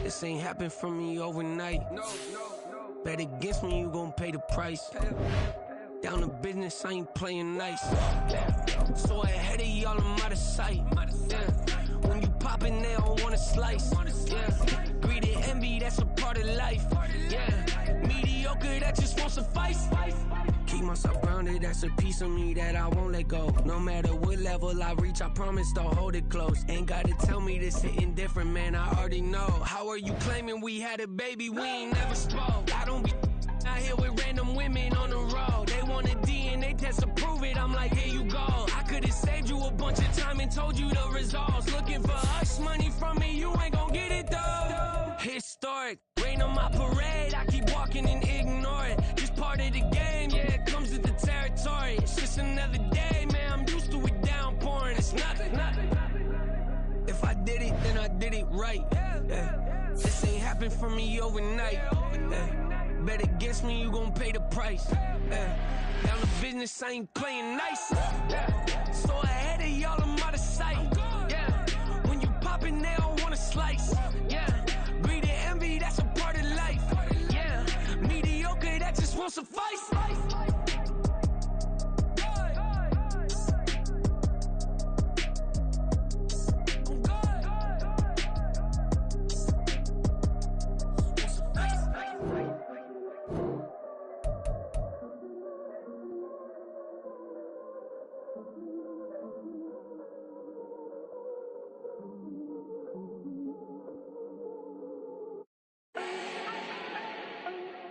This ain't happen for me overnight. Bet against me, you gon' pay the price. Down to business, I ain't playing nice. So ahead of y'all, I'm out of sight. When you poppin', they don't wanna slice. Greed and envy, that's a part of life. Mediocre, that just won't suffice. Keep myself grounded, that's a piece of me that I won't let go. No matter what level I reach, I promise to hold it close. Ain't gotta tell me this hitting different, man, I already know. How are you claiming we had a baby, we ain't never spoke? I don't be out here with random women on the road. They want a DNA test to prove it, I'm like, here you go. I could've saved you a bunch of time and told you the results. Looking for hush money from me, you ain't gon' get it though. Historic, rain on my parade, I keep walking and ignore it. Just part of the game, yeah, it comes with the territory. It's just another day, man, I'm used to it downpouring. It's nothing. If I did it, then I did it right. This ain't happen for me overnight. Bet against me, you gon' pay the price. Down to business, I ain't playing nice. So ahead of y'all, I'm out of sight. When you poppin', they don't wanna slice. Greed and envy, that's a part of life. Mediocre, that just won't suffice.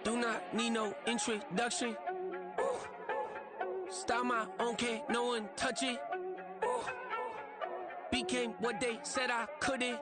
Do not need no introduction. Style my own, can't no one touch it. Became what they said I couldn't.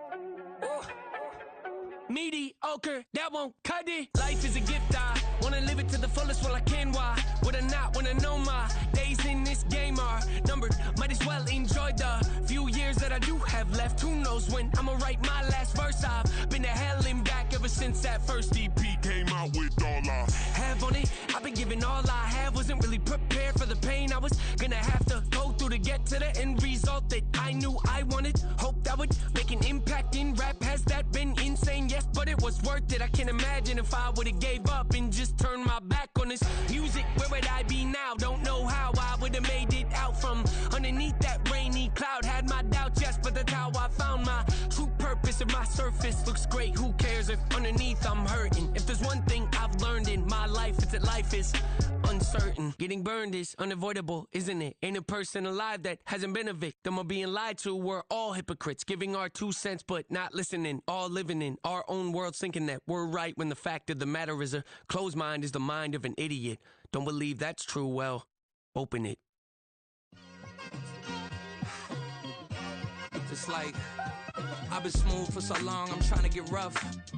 Mediocre, that won't cut it. Life is a gift, I wanna live it to the fullest while I can. Why would I not wanna know my days in this game are numbered? Might as well enjoy the few years that I do have left. Who knows when I'ma write my last verse. I've been to hell and back ever since that first EP came out with all I have on it. I've been giving all I have, wasn't really prepared for the pain I was gonna have to go through to get to the end result that I knew I wanted. Hoped that would make an impact in rap. Has that been insane? Yes, but it was worth it. I can't imagine if I would've gave up and just turned my back on this music. Where would I be now? Don't know how I would've made it out from underneath that rainy cloud. Had my doubts, yes, but that's how I found my true purpose. If my surface looks great, who cares if underneath I'm hurting? If there's one thing I've learned in my life, it's that life is uncertain. Getting burned is unavoidable, isn't it? Ain't a person alive that hasn't been a victim of being lied to. We're all hypocrites, giving our 2 cents but not listening. All living in our own world, thinking that we're right when the fact of the matter is a closed mind is the mind of an idiot. Don't believe that's true? Well, open it. It's like I've been smooth for so long, I'm trying to get rough.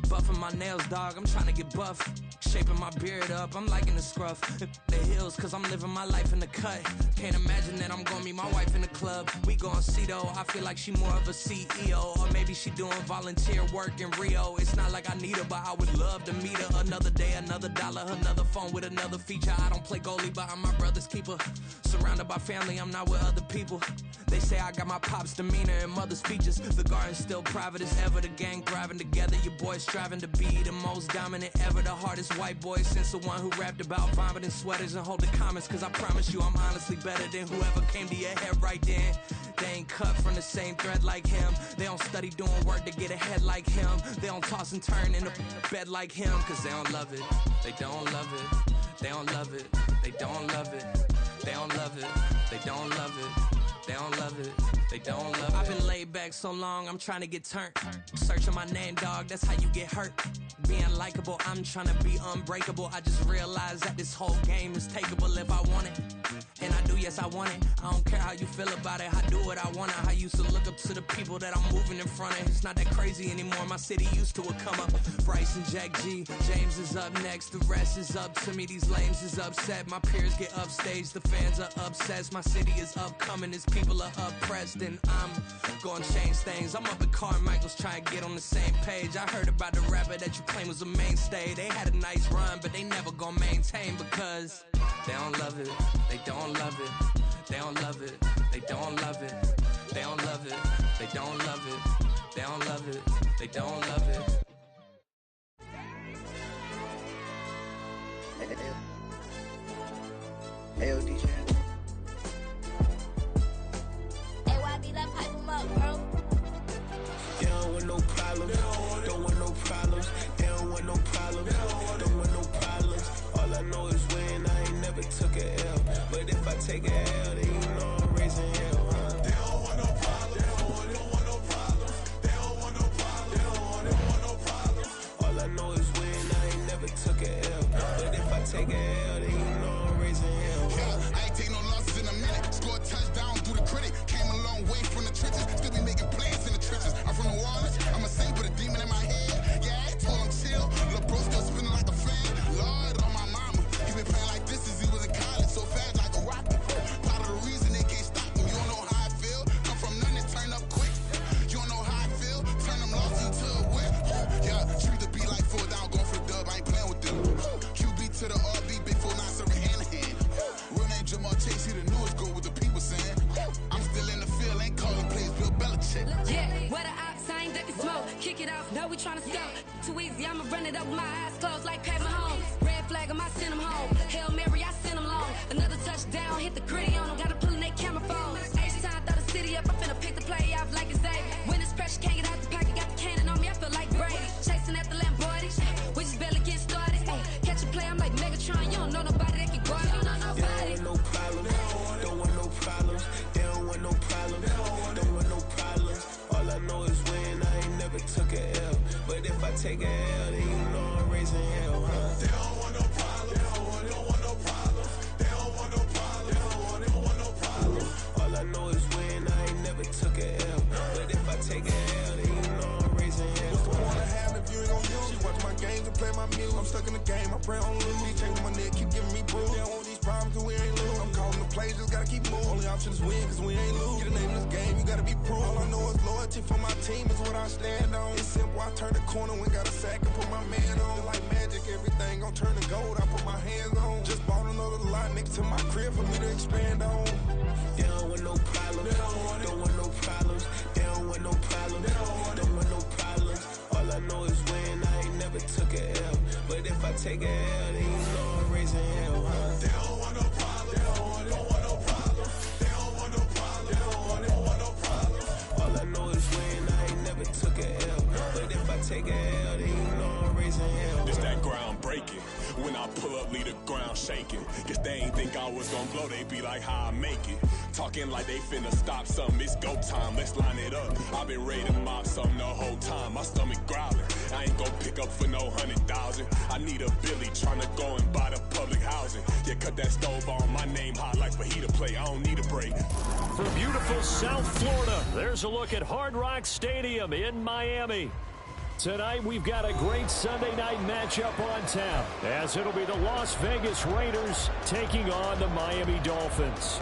Buffing my nails, dog, I'm trying to get buff. Shaping my beard up, I'm liking the scruff. The heels, cause I'm living my life in the cut. Can't imagine that I'm gonna meet my wife in the club. We gon' see though, I feel like she more of a CEO. Or maybe she doing volunteer work in Rio. It's not like I need her, but I would love to meet her. Another day, another dollar, another phone with another feature. I don't play goalie, but I'm my brother's keeper. Surrounded by family, I'm not with other people. They say I got my pop's demeanor and mother's features. The garden's still private as ever, the gang thriving together. Your boys striving to be the most dominant ever. The hardest white boy since the one who rapped about vomiting sweaters and holding comments. Cause I promise you I'm honestly better than whoever came to your head right then. They ain't cut from the same thread like him. They don't study doing work to get ahead like him. They don't toss and turn in the bed like him. Cause they don't love it, they don't love it. They don't love it, they don't love it. They don't love it, they don't love it. They don't love it, they don't love it. I've been laid back so long, I'm trying to get turned. Searching my name, dog, that's how you get hurt. Being likable, I'm trying to be unbreakable. I just realized that this whole game is takeable if I want it. And I do, yes, I want it. I don't care how you feel about it, I do what I want it. I used to look up to the people that I'm moving in front of. It's not that crazy anymore, my city used to it come up. Bryce and Jack G, James is up next. The rest is up to me, these lames is upset. My peers get upstaged, the fans are obsessed. My city is upcoming, its people are oppressed. And I'm gonna change things. I'm up at Carmichael's trying to get on the same page. I heard about the rapper that you claim was a mainstay. They had a nice run, but they never gonna maintain because they don't love it, they don't love it. They don't love it, they don't love it. They don't love it, they don't love it. They don't love it, they don't love it. AOD channel. AYB, let pipe him up, bro. They don't want no problems. Don't want no problems. They don't want no problems. Don't want no problems. All I know is win. I ain't never took a L. But if I take a L, then you know I'm raising hell, huh? They don't want no problems. They don't want no problems. They don't want no problems. They don't want no problems. All I know is win. I ain't never took a L. But if I take a L, then you know I'm raising hell, huh? Yeah, I ain't take no losses in a minute. Scored touchdown through the critic. Came a long way from the trenches. Still be making plays in the trenches. I'm from New Orleans. I'm a saint with a demon in my head. Yeah, I told him chill. Lil' bro still spinning like a fan. Lord on my mama. He been playing like this since he was in college. So fast like a rocket. Part of the reason they can't stop him. You don't know how I feel. Come from nothing, turn up quick. You don't know how I feel. Turn them losses into a whip. Yeah, treat the beat like 4 down. Going for the dub. I ain't playing with them. QB to the RB. Big 4-9 serving hand to hand. Real name Jamal Chase. He the newest go with the people saying. I'm still in the field. Ain't calling plays. Bill Belichick. Yeah, where the ops, I ain't ducking smoke. Kick it off, know we tryna score. Too easy, I'ma run it up with my eyes closed like Pat Mahomes. Red flag, I send him home. Hail Mary, I send him long. Another touchdown, hit the gritty on him. Gotta pull in that camera phone. H-time, throw the city up. I'm finna pick the play off like it's Xavier. When it's pressure, can't get out the pocket. Got the cannon on me, I feel like Brady. Chasing at the Lamborghini. We just barely get started. Ay, catch a play, I'm like Megatron. You don't know nobody that can guard it. You don't know nobody. They don't want no problems. Don't want no problems. They don't want no problems. Don't want no problems. All I know is win. I ain't never took a L. But if I take a L, then you know I'm raising hell, huh? They don't want no problems. They don't want no problems. They don't want no problems. They don't want no problems. All I know is win. I ain't never took a L. But if I take a L, then you know I'm raising hell. What's the point of having if you ain't gon' use? She watch my games and play my music. I'm stuck in the game. I pray on lose. These chains on my neck keep giving me bruise. They don't want these problems 'cause we ain't lose. I'm calling the plays, just gotta keep moving. Only option is win 'cause we ain't lose. Get a name in this game, you gotta be proof. All I know is loyalty for my team is what I stand on. It's simple. I turn the corner when got a sack and put my man on. Like magic, everything gon' turn to gold. I put my hands on. Just bought another lot next to my crib for me to expand on. They don't want no problems. Don't want no problems. They don't want no problems. Don't want no problems. All I know is win. I ain't never took a L. But if I take a L, then you know I'm raising hell, huh? They don't want no problems. They don't want no problems. They don't want no problems. They don't want no problems. All I know is win. I ain't never took a L. But if I take a L, then you know I'm raising hell. It's that ground breaking. When I pull up, leave the ground shaking. Guess they ain't think I was gonna blow, they be like, how I make it. Talking like they finna stop something, it's go time, let's line it up. I've been ready to mop something the whole time, my stomach growling. I ain't gon' pick up for no 100,000. I need a Billy tryna go and buy the public housing. Yeah, cut that stove on, my name hot like fajita play, I don't need a break. From beautiful South Florida, there's a look at Hard Rock Stadium in Miami. Tonight, we've got a great Sunday night matchup on tap, as it'll be the Las Vegas Raiders taking on the Miami Dolphins.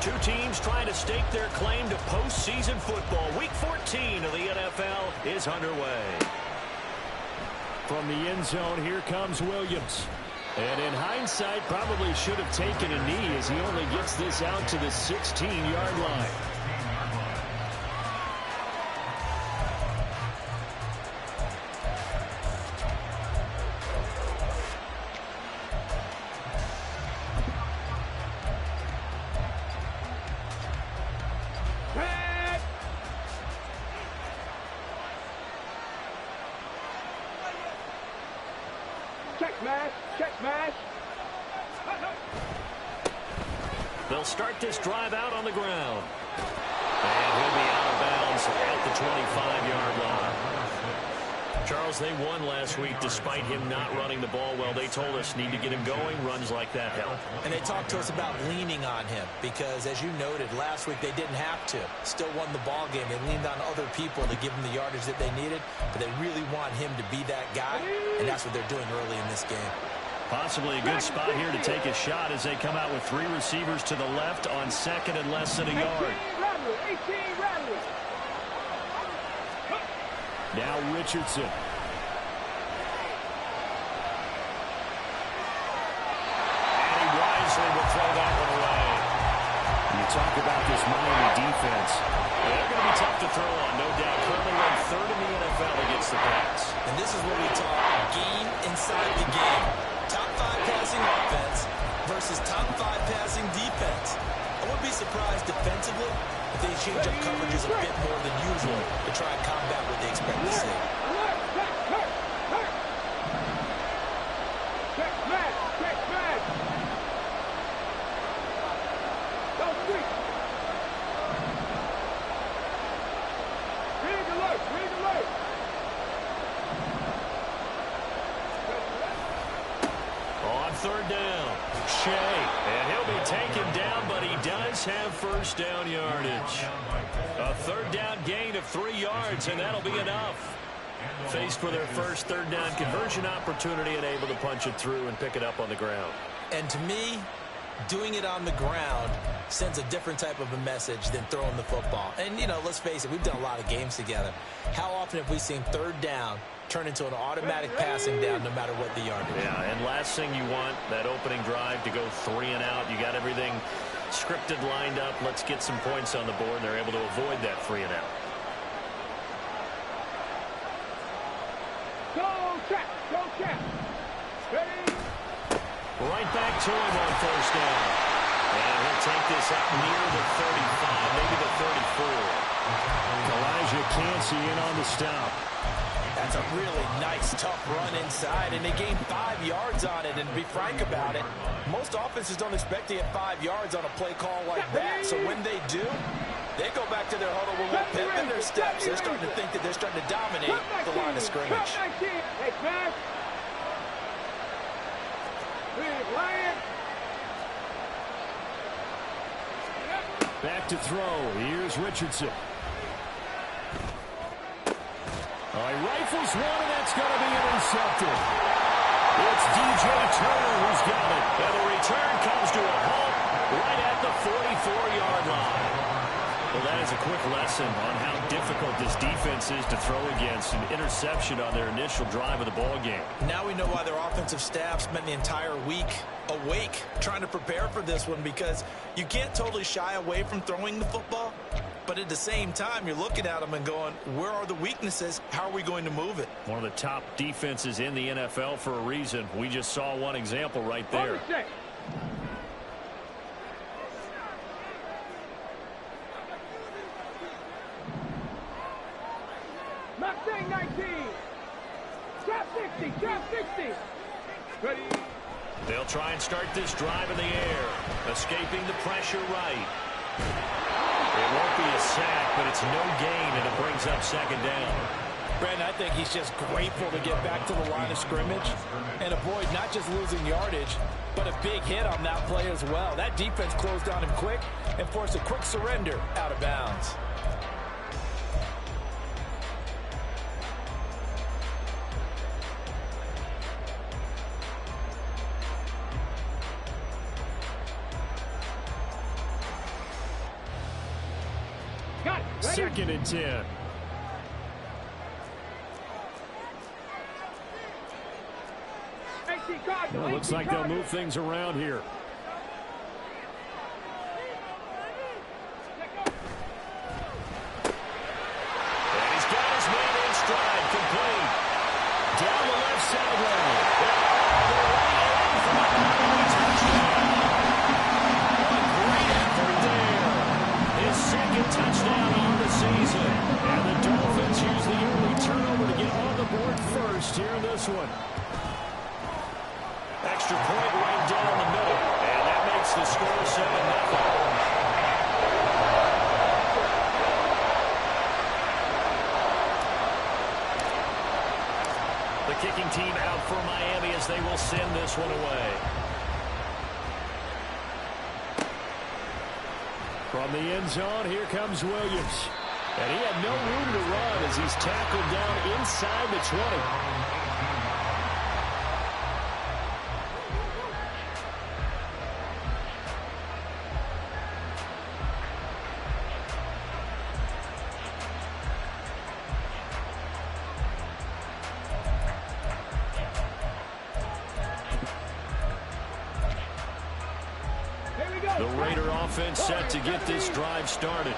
Two teams trying to stake their claim to postseason football. Week 14 of the NFL is underway. From the end zone, here comes Williams. And in hindsight, probably should have taken a knee as he only gets this out to the 16-yard line. They'll start this drive out on the ground. And he'll be out of bounds at the 25-yard line. Charles, they won last week despite him not running the ball well. They told us need to get him going. Runs like that help. And they talked to us about leaning on him because, as you noted, last week they didn't have to. Still won the ball game. They leaned on other people to give them the yardage that they needed, but they really want him to be that guy, and that's what they're doing early in this game. Possibly a good spot here to take a shot as they come out with three receivers to the left on second and less than a yard. Now Richardson. And he wisely will throw that one away. You talk about this Miami defense. They're going to be tough to throw on, no doubt. Currently ranked third in the NFL against the pass. And this is what we talk game inside the game. Top 5 passing offense versus top 5 passing defense. I wouldn't be surprised defensively if they change up coverages a bit more than usual to try and combat what they expect to see. Third down, Shea, and he'll be taken down, but he does have first down yardage. A third down gain of 3 yards, and that'll be enough. Faced for their first third down conversion opportunity and able to punch it through and pick it up on the ground. And to me, doing it on the ground sends a different type of a message than throwing the football. And, you know, let's face it, we've done a lot of games together. How often have we seen third down turn into an automatic passing down no matter what the yardage? Yeah, and last thing you want, that opening drive to go 3 and out. You got everything scripted, lined up. Let's get some points on the board. They're able to avoid that 3 and out. Go, check. Ready? Right back to him on first down. And he'll take this up near the 35, maybe the 34. Elijah Cansey in on the stop. That's a really nice, tough run inside, and they gained 5 yards on it. And to be frank about it, most offenses don't expect to get 5 yards on a play call like that. So when they do, they go back to their huddle with a little pep in their steps. They're starting to think that they're starting to dominate the line of scrimmage. Back to throw. Here's Richardson. All right, rifles one, and that's going to be intercepted. It's DJ Turner who's got it. And the return comes to a halt right at the 44-yard line. Well, that is a quick lesson on how difficult this defense is to throw against. An interception on their initial drive of the ball game. Now we know why their offensive staff spent the entire week awake trying to prepare for this one, because you can't totally shy away from throwing the football. But at the same time, you're looking at them and going, where are the weaknesses? How are we going to move it? One of the top defenses in the NFL for a reason. We just saw one example right there. Mustang 19. Trap 60. Ready? They'll try and start this drive in the air. Escaping the pressure right. It won't be a sack, but it's no gain, and it brings up second down. Brandon, I think he's just grateful to get back to the line of scrimmage and avoid not just losing yardage, but a big hit on that play as well. That defense closed on him quick and forced a quick surrender out of bounds. Second and 10. Well, looks like they'll move things around here. And he's got his man in stride, complete. Down the left sideline. Great effort there. His second touchdown on the season. And the Dolphins use the early turnover to get on the board first here in this one. Extra point right down the middle. And that makes the score 7-0. The kicking team out for Miami as they will send this one away. From the end zone, here comes Williams. And he had no room to run as he's tackled down inside the 20. The Raider offense set to get this drive started.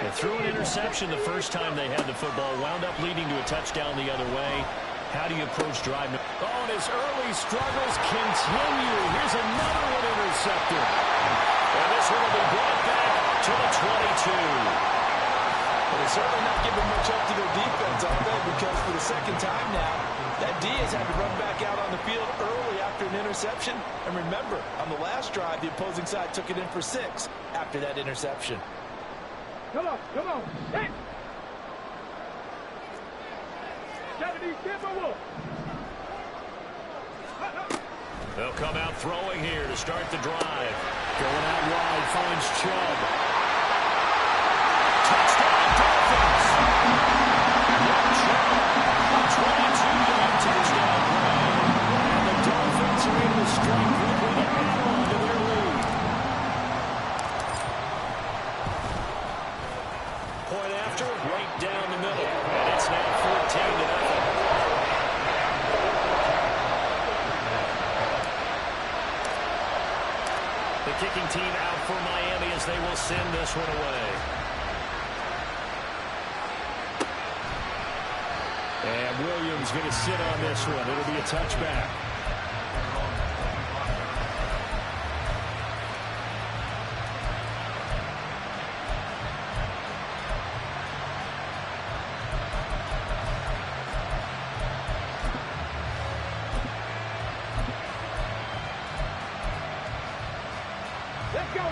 They threw an interception the first time they had the football, wound up leading to a touchdown the other way. How do you approach drive? Oh, and his early struggles continue. Here's another one intercepted. And this one will be brought back to the 22. Well, they're certainly not giving much up to their defense, are they? Because for the second time now, that D has had to run back out on the field early after an interception. And remember, on the last drive, the opposing side took it in for 6 after that interception. Come on, come on. Hit! 70 Timberwolves. They'll come out throwing here to start the drive. Going out wide, finds Chubb. Touchdown, Dolphins! Chubb, a 22-yard touchdown play. And the Dolphins are able to strike quickly to add on to their lead. Point after, right down the middle. And it's now 14-0. The kicking team out for Miami as they will send this one away. And Williams going to sit on this one. It'll be a touchback.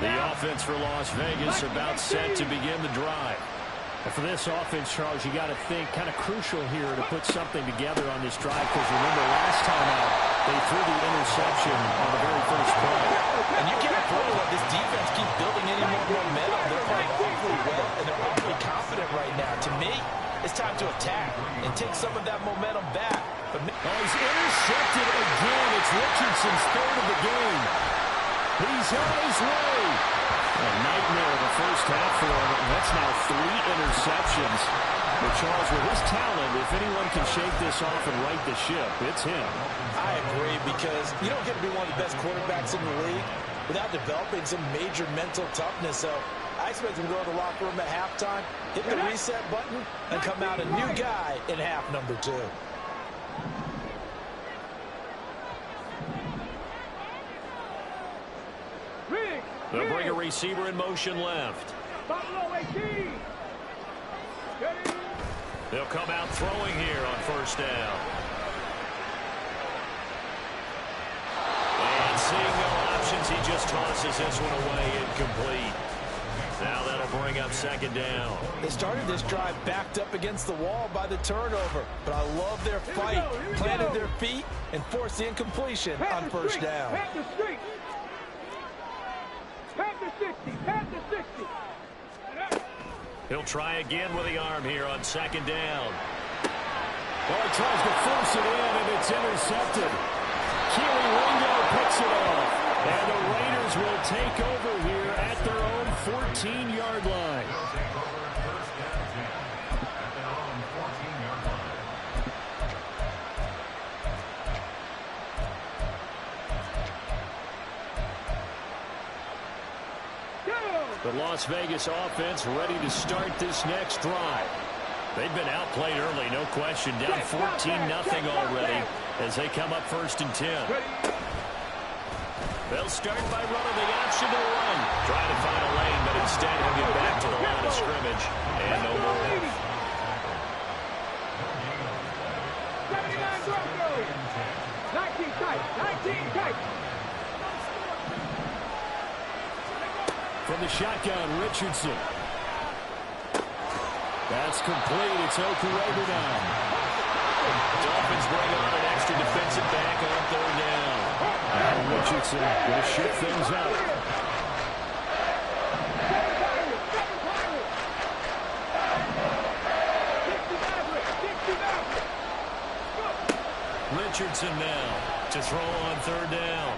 The offense for Las Vegas about set to begin the drive. And for this offense, Charles, you got to think kind of crucial here to put something together on this drive, because remember last time out they threw the interception on the very first play. And you can't afford to let this defense keep building any more momentum. They're playing awfully well, and they're awfully confident right now. To me, it's time to attack and take some of that momentum back. But he's intercepted again. It's Richardson's third of the game. He's on his way. A nightmare the first half for him. That's now 3 interceptions. But Charles, with his talent, if anyone can shake this off and right the ship, it's him. I agree, because you don't get to be one of the best quarterbacks in the league without developing some major mental toughness. So I expect him to go to the locker room at halftime, hit the reset button, and come out a new guy in half number 2. They'll bring a receiver in motion left. They'll come out throwing here on first down. And seeing no options, he just tosses this one away, incomplete. Now that'll bring up second down. They started this drive backed up against the wall by the turnover, but I love their fight, planted their feet, and forced the incompletion on first down. He'll try again with the arm here on second down. Well, he tries to force it in, and it's intercepted. Keely Ringo picks it off. And the Raiders will take over here at their own 14-yard line. The Las Vegas offense ready to start this next drive. They've been outplayed early, no question. Down 14-0 already as they come up 1st and 10. They'll start by running the option to run. Trying to find a lane, but instead he'll get back to the line of scrimmage. And no more. 79 Broncos. 19 tight. 19 tight. From the shotgun, Richardson. That's complete. It's Okurobu now. Dolphins bring on an extra defensive back on third down. Now Richardson going to shift things up. Richardson now to throw on third down.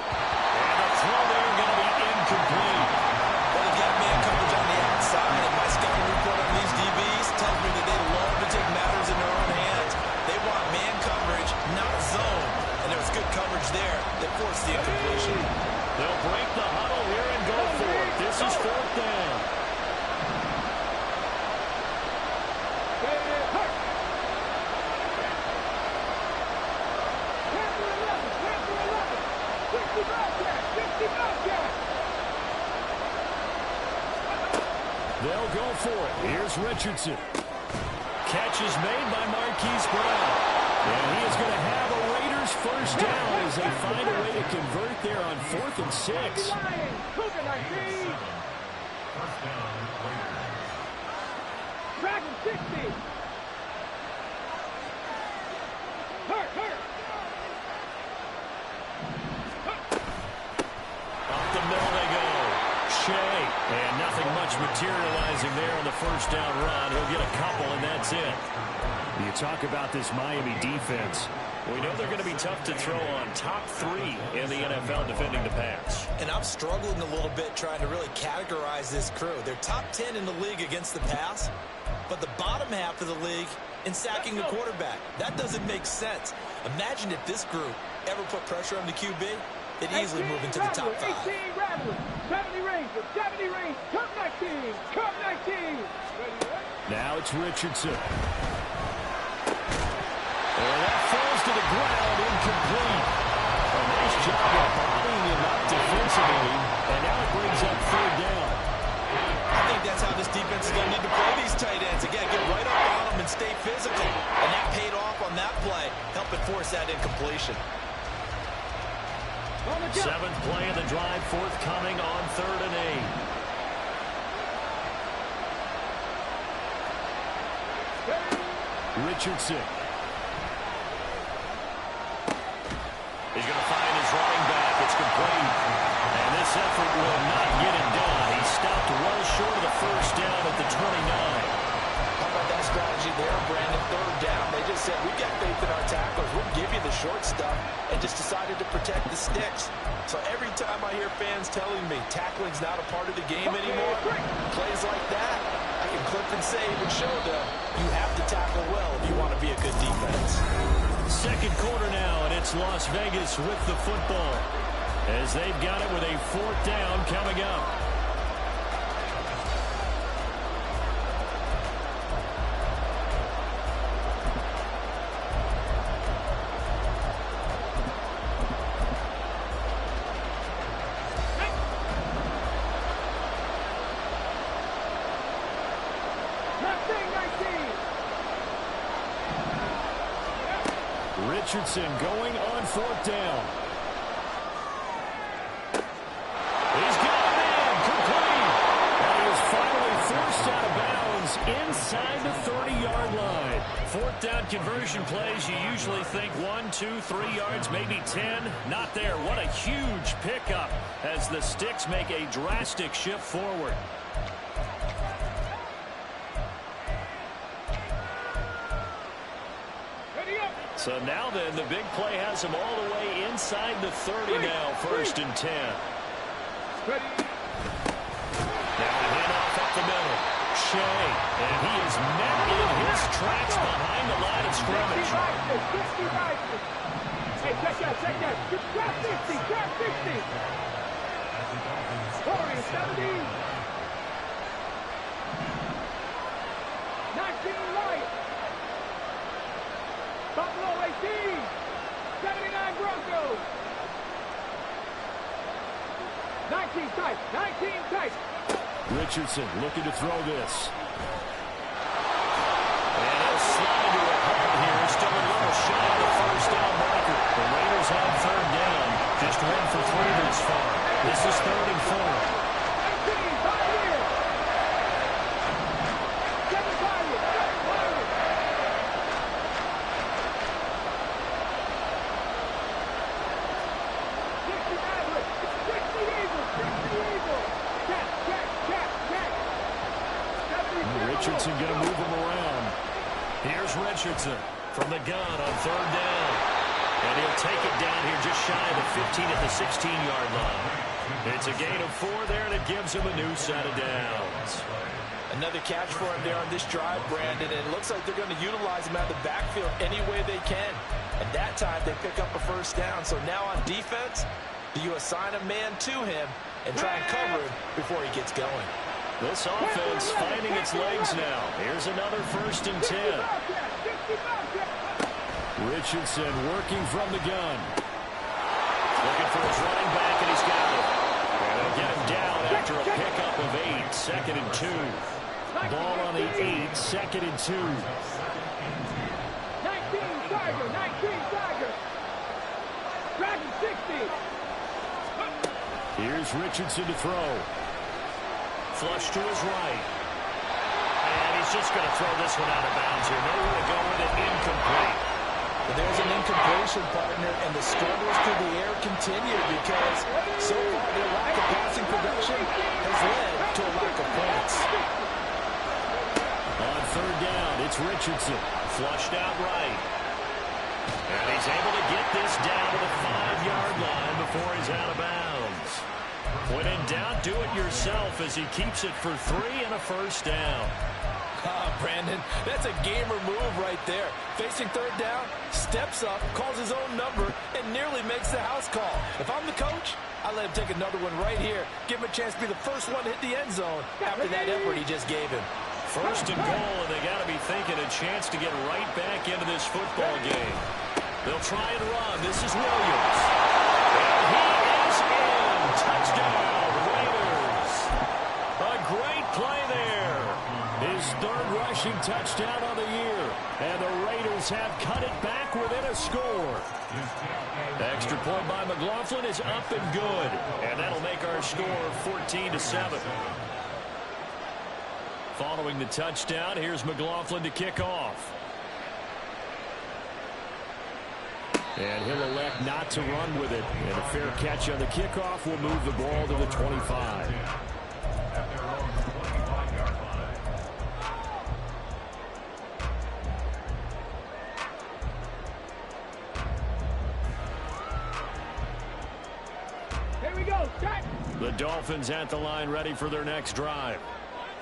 And the throw there going to be incomplete. Well, they've got man coverage on the outside, and my scouting report on these DBs tells me that they love to take matters in their own hands. They want man coverage, not zone. And there was good coverage there that forced the incompletion. They'll break the huddle here and go for it. This is fourth down. They'll go for it. Here's Richardson. Catch is made by Marquise Brown. And he is going to have a Raiders first down as they find a way to convert there on 4th and 6. Dragon 60. Hurt. Up the middle they go. Shea. And nothing much materializing there on the first down run. He'll get a couple, and that's it. You talk about this Miami defense. We know they're going to be tough to throw on. Top 3 in the NFL defending the pass. And I'm struggling a little bit trying to really categorize this crew. They're top 10 in the league against the pass, but the bottom half of the league in sacking the quarterback. That doesn't make sense. Imagine if this group ever put pressure on the QB, they'd easily move into the top 5. 18 Rattlers, 70 Rangers, 70 Rangers, Cup 19, Cup 19. Now it's Richardson. And that falls to the ground, incomplete. A nice job of bodying him up defensively, and now it brings up 3rd down. I think that's how this defense is going to need to play these tight ends. Again, get right up on them and stay physical. And that paid off on that play, helping force that incompletion. 7th play of the drive, forthcoming on 3rd and 8. Richardson. He's going to find his running back. It's complete. And this effort will not get it done. He stopped well short of the first down at the 29. How about that strategy there, Brandon? 3rd down. They just said, we got faith in our tacklers. We'll give you the short stuff, and just decided to protect the sticks. So every time I hear fans telling me tackling's not a part of the game anymore, plays like that, I can clip and save and show them you have to tackle well if you want to be a good defense. 2nd quarter now, and it's Las Vegas with the football as they've got it with a 4th down coming up. Richardson going on 4th down. He's got a man complete. And he is finally forced out of bounds inside the 30-yard line. 4th down conversion plays, you usually think 1, 2, 3 yards, maybe 10. Not there. What a huge pickup as the Sticks make a drastic shift forward. So now then, the big play has him all the way inside the 30 now, 1st and 10. Now a handoff up the middle. Shea, and he is met in his tracks behind the line of scrimmage. Hey, check that. Trap 50. 40, 70. 19 right. Buffalo 18. 79 Broncos. 19 tight. Richardson looking to throw this. And he'll slide into a hole here. Still a little shy of the first down marker. The Raiders on 3rd down. Just 1 for 3 thus far. This is 3rd and 4. Richardson going to move him around. Here's Richardson from the gun on 3rd down. And he'll take it down here just shy of the 15 at the 16-yard line. It's a gain of 4 there, and it gives him a new set of downs. Another catch for him there on this drive, Brandon, and it looks like they're going to utilize him out of the backfield any way they can. And that time, they pick up a first down. So now on defense, do you assign a man to him and try and cover him before he gets going? This offense finding its legs now. Here's another 1st and 10. Richardson working from the gun. Looking for his running back, and he's got it. And They'll get him down after a pickup of 8. 2nd and 2. Ball on the 8. 2nd and 2. 19 Tiger. 19 Tiger. Dragon 60. Here's Richardson to throw. Flush to his right. And he's just going to throw this one out of bounds here. Nowhere to go with it. Incomplete. But there's an incompletion, partner, and the struggles through the air continue because so far their lack of passing production has led to a lack of points. On 3rd down, it's Richardson. Flushed out right. And he's able to get this down to the 5-yard line before he's out of bounds. When in doubt, do it yourself as he keeps it for 3 and a first down. Brandon, that's a gamer move right there. Facing 3rd down, steps up, calls his own number, and nearly makes the house call. If I'm the coach, I let him take another one right here. Give him a chance to be the first one to hit the end zone after that effort he just gave him. 1st and goal, and they got to be thinking a chance to get right back into this football game. They'll try and run. This is Williams. And he is in. Touchdown, Raiders. A great play there. His 3rd rushing touchdown on the year. And the Raiders have cut it back within a score. Extra point by McLaughlin is up and good. And that'll make our score 14-7. Following the touchdown, here's McLaughlin to kick off. And he'll elect not to run with it. And a fair catch on the kickoff will move the ball to the 25. Here we go. Start. The Dolphins at the line ready for their next drive.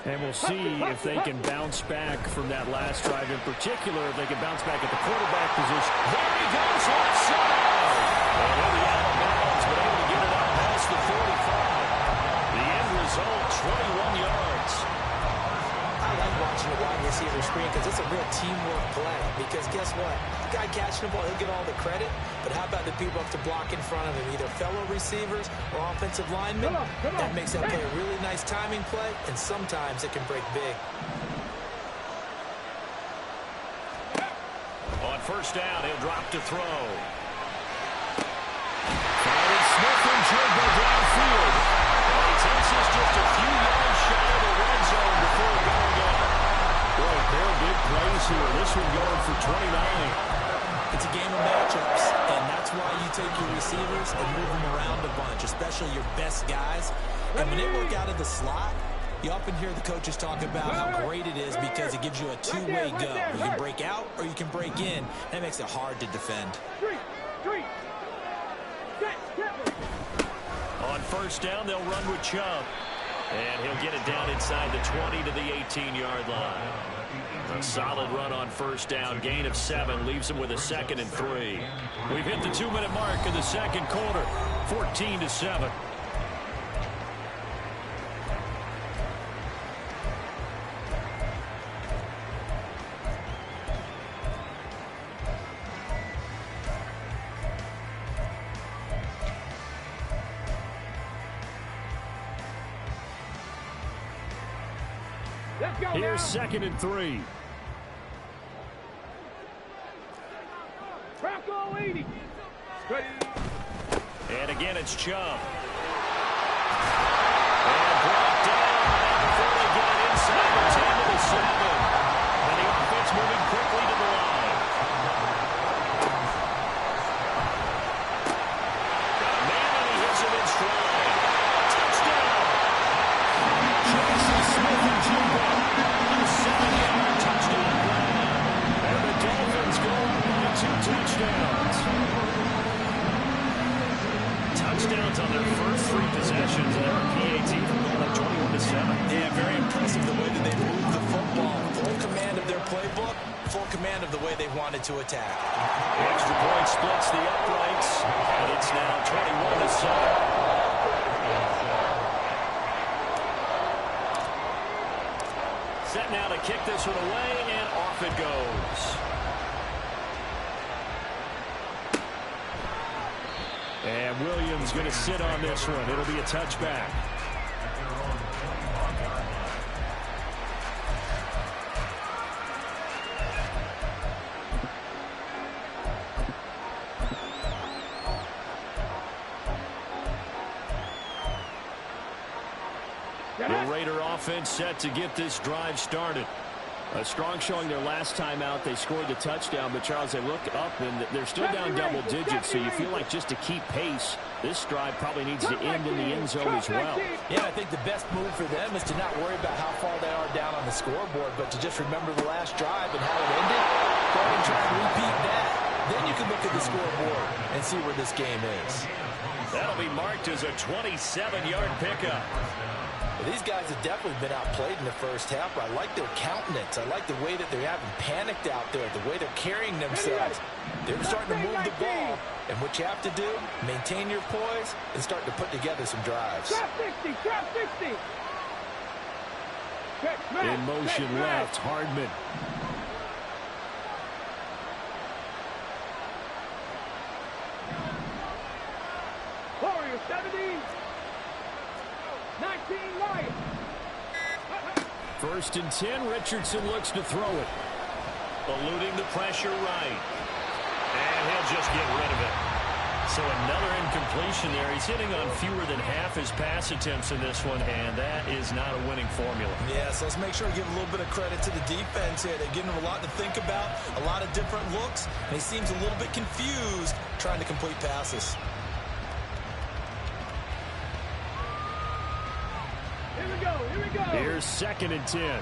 And we'll see if they can bounce back from that last drive in particular, if they can bounce back at the quarterback position. There he goes, left side. And he'll be out of bounds, but able to get it out past the 45. The end result, 21 yards. I like watching a wide receiver screen because it's a real teamwork play. Because guess what? The guy catching the ball, he'll get all the credit. But how about the people up to block in front of him, either fellow receivers or offensive linemen? That makes that play a really nice timing play, and sometimes it can break big. On 1st down, he'll drop to throw. Finding Smith-Njigba downfield. And he takes us just a few yards shy of the red zone before going down. Boy, a pair of big plays here. This one going for 29. It's a game of matchups, and that's why you take your receivers and move them around a bunch, especially your best guys. And when they work out of the slot, you often hear the coaches talk about how great it is because it gives you a two-way go. You can break out or you can break in. That makes it hard to defend. On 1st down, they'll run with Chubb. And he'll get it down inside the 20 to the 18-yard line. A solid run on 1st down. Gain of 7 leaves him with a 2nd and 3. We've hit the 2-minute mark in the 2nd quarter. 14-7. Here's 2nd and 3. Bronco 80. And again, it's Chubb. And brought down before they get it inside the 10 to the 7. And the offense moving quickly to the line. Got a man and he hits him in stride. Touchdown. Jackson Smith-Njigba. A 7-yard touchdown run. And the Dolphins go up by 2 touchdowns. Touchdowns on their first 3 possessions, and they're a PAT from like 21-7. Yeah, very impressive the way that they moved the football. Full command of their playbook, full command of the way they wanted to attack. The extra point splits the uprights, and it's now 21-7. Set now to kick this one away, and off it goes. And Williams going to sit on this one. It'll be a touchback. The Raider offense set to get this drive started. A strong showing their last time out. They scored the touchdown, but Charles, they look up and they're still down double digits, so you feel like just to keep pace, this drive probably needs to end in the end zone as well. Yeah, I think the best move for them is to not worry about how far they are down on the scoreboard, but to just remember the last drive and how it ended. Go ahead and try and repeat that. Then you can look at the scoreboard and see where this game is. That'll be marked as a 27-yard pickup. These guys have definitely been outplayed in the first half, but I like their countenance. I like the way that they haven't panicked out there, the way they're carrying themselves. They're starting to move the ball, and what you have to do, maintain your poise and start to put together some drives. Drop 60, drop 60. In motion left, Hardman. Warriors 17. 19 Lions. First and 10, Richardson looks to throw it. Eluding the pressure right. And he'll just get rid of it. So another incompletion there. He's hitting on fewer than half his pass attempts in this one, and that is not a winning formula. Yes, let's make sure we give a little bit of credit to the defense here. They're giving him a lot to think about, a lot of different looks, and he seems a little bit confused trying to complete passes. Here we go. Here's second and 10.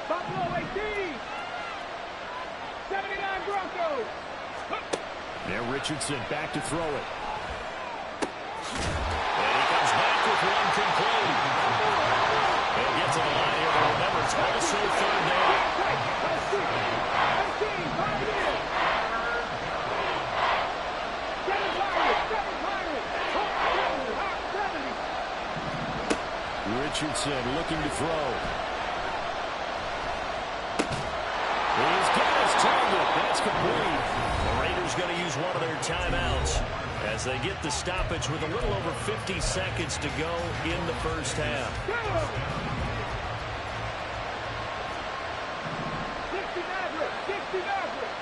Buffalo 18. 79 Broncos. Now Richardson back to throw it. And he comes back with one complete. And gets to the line here, but remember, it's also third down. 18, 5 in. 7 Pirates. 70. Richardson looking to throw. He's got his target. That's complete. The Raiders going to use one of their timeouts as they get the stoppage with a little over 50 seconds to go in the first half. 60 Maverick. 60 Maverick.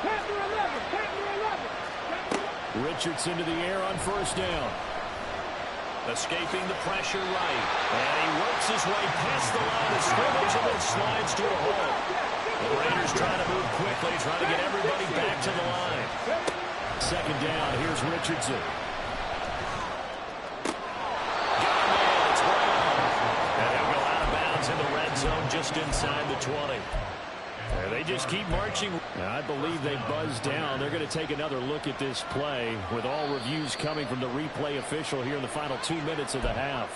Panther 11. Panther 11. Richardson to the air on first down. Escaping the pressure right. And he works his way past the line of scrimmage and then slides to a hole. The Raiders trying to move quickly, trying to get everybody back to the line. Second down, here's Richardson. Got a man, it's right on. And he'll go out of bounds in the red zone just inside the 20. And they just keep marching. I believe they buzzed down. They're going to take another look at this play with all reviews coming from the replay official here in the final 2 minutes of the half.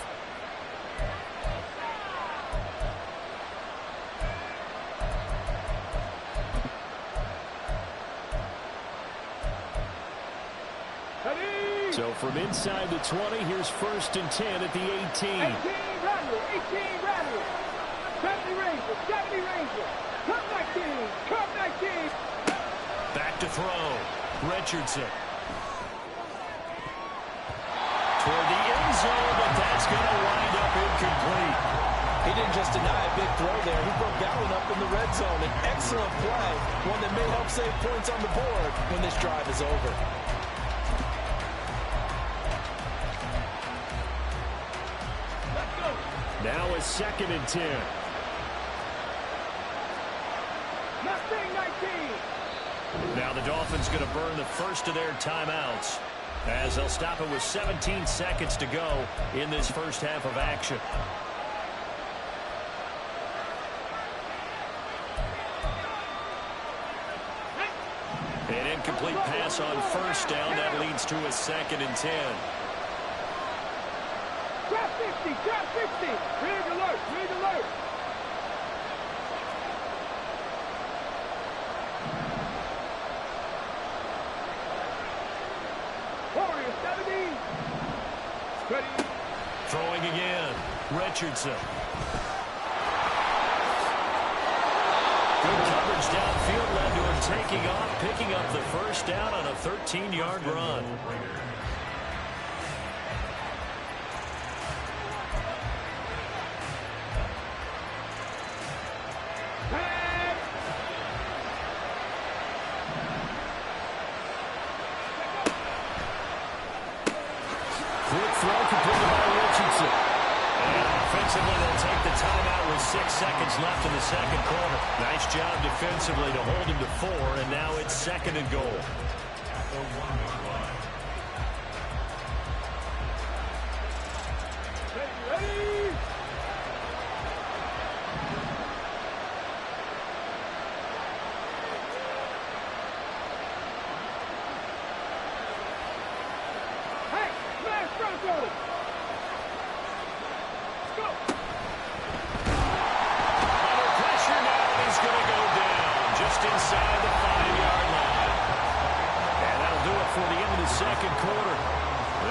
So from inside the 20, here's first and 10 at the 18. 18 Randall. 18 Randall. 70 Rangers. 70 Rangers. Come 19. Come 19. Back to throw. Richardson. Toward the end zone, but that's going to wind up incomplete. He didn't just deny a big throw there. He broke that one up in the red zone. An excellent play. One that may help save points on the board when this drive is over. Now a second and 10. Now the Dolphins going to burn the first of their timeouts as they'll stop it with 17 seconds to go in this first half of action. An incomplete pass on first down. That leads to a second and 10. Drop 50, drop 50. Rig alert, rig alert. Warriors 70. Ready. Throwing again. Richardson. Good coverage coverage downfield led to him taking off, picking up the first down on a 13-yard run. Quick throw completed by Richardson. And offensively, they'll take the timeout with 6 seconds left in the second quarter. Nice job defensively to hold him to 4, and now it's 2nd and goal.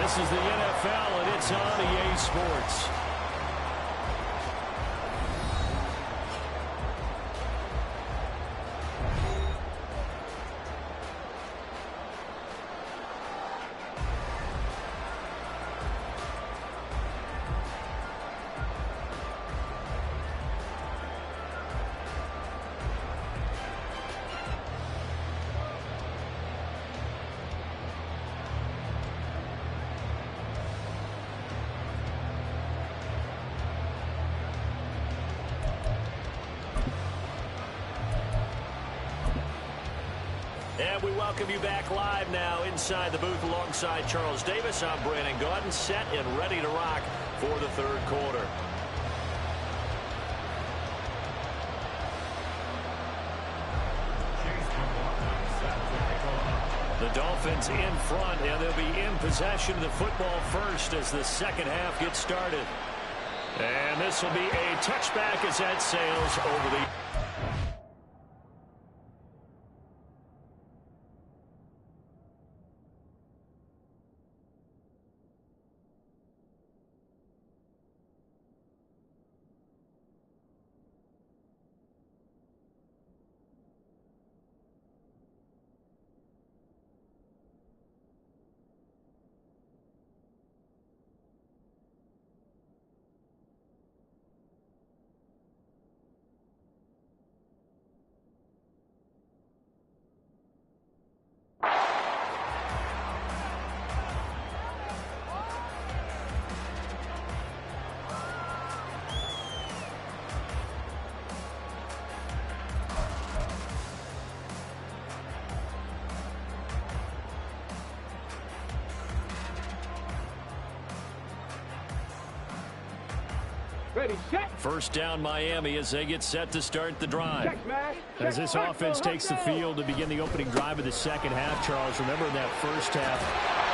This is the NFL, and it's on EA Sports. And we welcome you back live now inside the booth alongside Charles Davis. I'm Brandon Gaudin, set and ready to rock for the third quarter. The Dolphins in front, and they'll be in possession of the football first as the second half gets started. And this will be a touchback as that sails over the... Ready, set. First down Miami as they get set to start the drive. Check, man. As this offense takes the field to begin the opening drive of the second half, Charles, remember in that first half,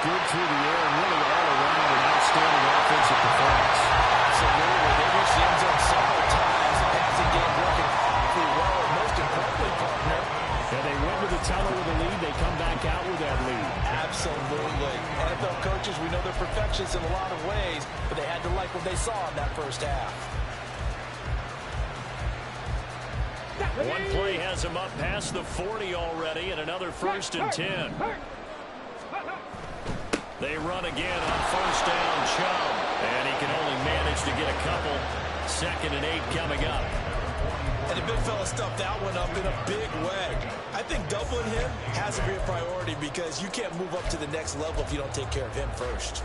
good through the air and really all around an outstanding offensive performance. Absolutely. They reached the end zone several times. The passing game working pretty well. And most importantly, partner, and they went to the tunnel with a lead. They come back out with that lead. Absolutely. NFL coaches, we know they're perfectionists in a lot of ways, but they had to like what they saw in that first half. One play has him up past the 40 already, and another 1st and 10. They run again on first down, Chubb, and he can only manage to get a couple. 2nd and 8 coming up. And the big fella stuffed that one up in a big way. I think doubling him has to be a priority because you can't move up to the next level if you don't take care of him first.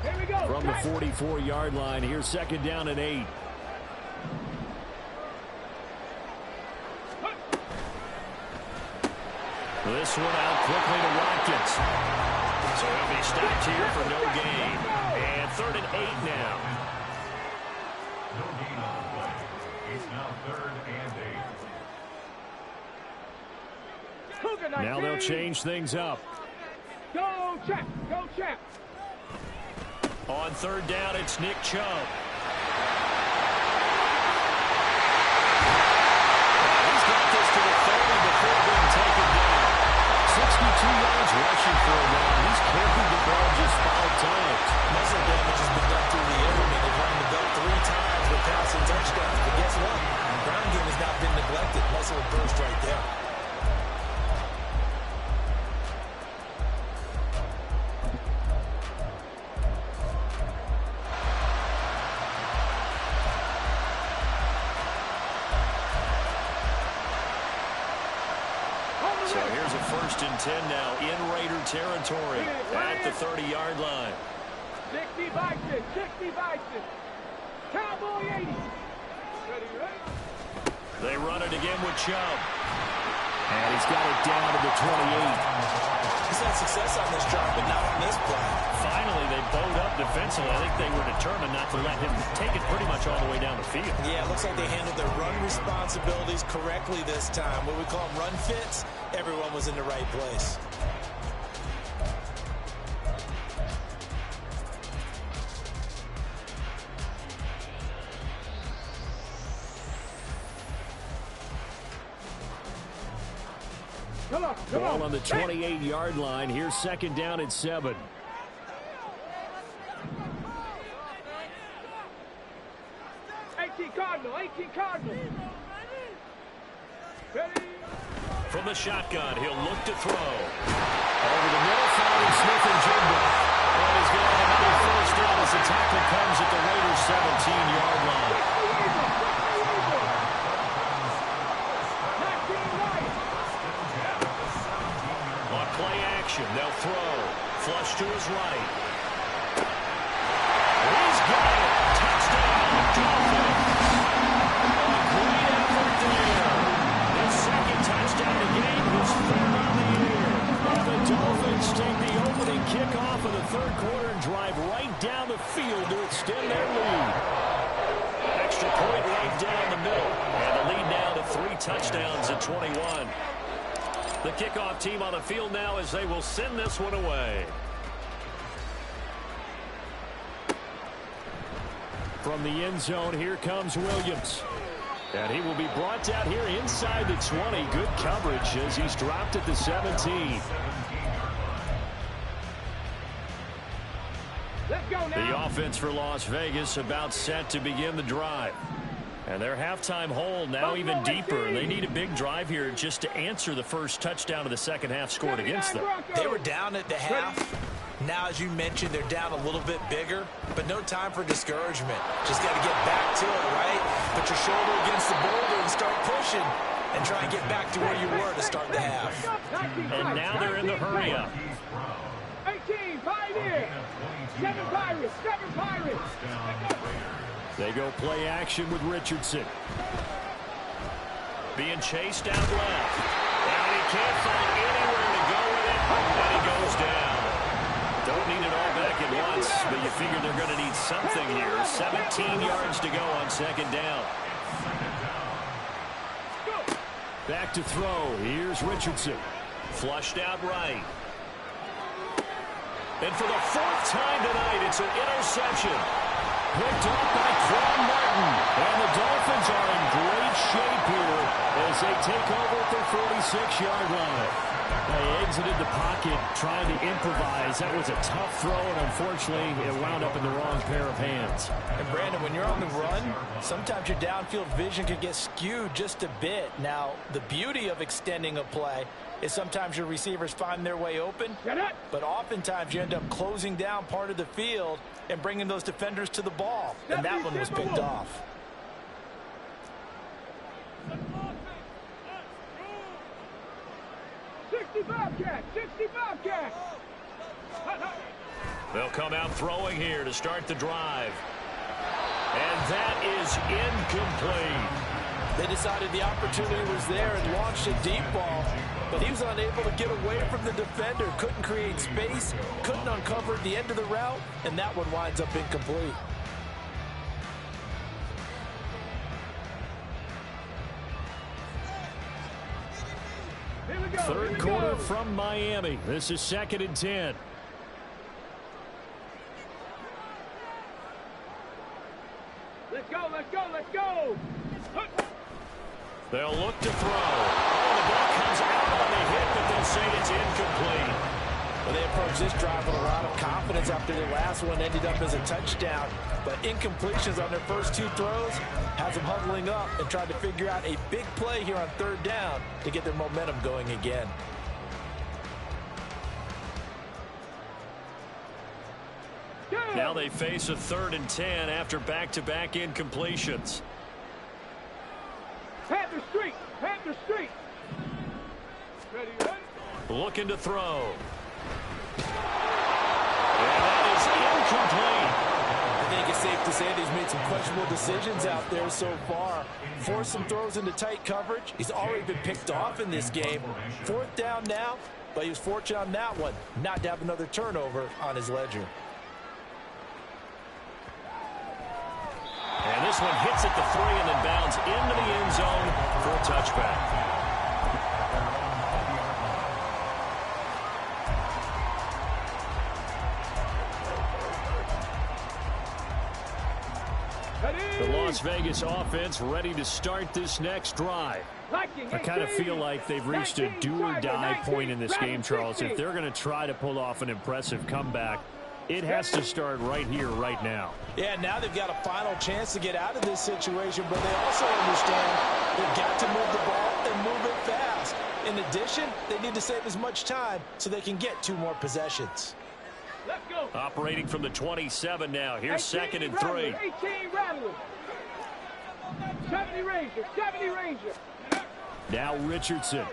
Here we go. From the 44-yard line, here's 2nd down and 8. This one out quickly to Watkins. So he'll be stopped here for no gain. And 3rd and 8 now. No gain on the play. It's now 3rd and 8. Now they'll change things up. Go, Chap. Go, Chap. On 3rd down, it's Nick Chubb. He's got this to the 30 before being taken down. 62 yards rushing for him now. He's carried the ball just 5 times. Muscle damage has been done through the air. I mean, they've run the belt 3 times. So here's a 1st and 10 now in Raider territory at the 30-yard line. 60 Vikings, 60 Vikings. Cowboy 80. Ready, ready. They run it again with Chubb. And he's got it down to the 28. He's had success on this drive, but not on this play. Finally, they bowed up defensively. I think they were determined not to let him take it pretty much all the way down the field. Yeah, it looks like they handled their run responsibilities correctly this time. What we call them run fits, everyone was in the right place. Ball on the 28-yard line. Here's 2nd down and 7. 18 Cardinal, 18 Cardinal. Ready. From the shotgun, he'll look to throw. Over the middle, finding Smith-Njigba. And he's going to have another 1st down as the tackle comes at the Raiders' 17-yard line. Play action. They'll throw. Flush to his right. He's got it. Touchdown, Dolphins. A great effort there. His 2nd touchdown of the game was fair on the year. And the Dolphins take the opening kickoff of the 3rd quarter and drive right down the field to extend their lead. Extra point right down the middle. And the lead now to 3 touchdowns at 21. The kickoff team on the field now as they will send this one away. From the end zone, here comes Williams. And he will be brought down here inside the 20. Good coverage as he's dropped at the 17. Let's go now. The offense for Las Vegas about set to begin the drive. And their halftime hole now even deeper. They need a big drive here just to answer the first touchdown of the 2nd half scored against them. They were down at the half. Now, as you mentioned, they're down a little bit bigger, but no time for discouragement. Just got to get back to it, right? Put your shoulder against the boulder and start pushing and try and get back to where you were to start the half. And now they're in the hurry up. 18, Pioneer. 7 Pirates, 7 Pirates. They go play action with Richardson. Being chased out left. And he can't find anywhere to go with it. And he goes down. Don't need it all back at once, but you figure they're going to need something here. 17 yards to go on 2nd down. Back to throw. Here's Richardson. Flushed out right. And for the 4th time tonight, it's an interception. Picked up by Quan Martin. And the Dolphins are in great shape here as they take over at their 46-yard line. They exited the pocket trying to improvise. That was a tough throw, and unfortunately, it wound up in the wrong pair of hands. And Brandon, when you're on the run, sometimes your downfield vision can get skewed just a bit. Now, the beauty of extending a play is sometimes your receivers find their way open, but oftentimes you end up closing down part of the field and bringing those defenders to the ball, and that one was picked off. They'll come out throwing here to start the drive. And that is incomplete. They decided the opportunity was there and launched a deep ball, but he was unable to get away from the defender. Couldn't create space, couldn't uncover the end of the route, and that one winds up incomplete. Third quarter from Miami. This is 2nd and 10. Let's go, let's go, let's go. They'll look to throw. Oh, the ball comes out on the hit, but they'll say it's incomplete. Well, they approached this drive with a lot of confidence after the last one ended up as a touchdown. But incompletions on their first 2 throws has them huddling up and trying to figure out a big play here on 3rd down to get their momentum going again. Now they face a 3rd and 10 after back-to-back incompletions. Panther Street, Panther Street. Ready, ready. looking to throw. And that is incomplete. I think it's safe to say that he's made some questionable decisions out there so far. Forced some throws into tight coverage. He's already been picked off in this game. 4th down now, but he was fortunate on that one not to have another turnover on his ledger. And this one hits at the 3 and then bounds into the end zone for a touchback. The Las Vegas offense ready to start this next drive. I kind of feel like they've reached a do-or-die point in this game, Charles. If they're going to try to pull off an impressive comeback, it has to start right here, right now. Yeah, now they've got a final chance to get out of this situation, but they also understand they've got to move the ball and move it fast. In addition, they need to save as much time so they can get 2 more possessions. Let's go. Operating from the 27 now. Here's 2nd and 3. 18 Rattlers. 70 Ranger. 70 Ranger. Now Richardson.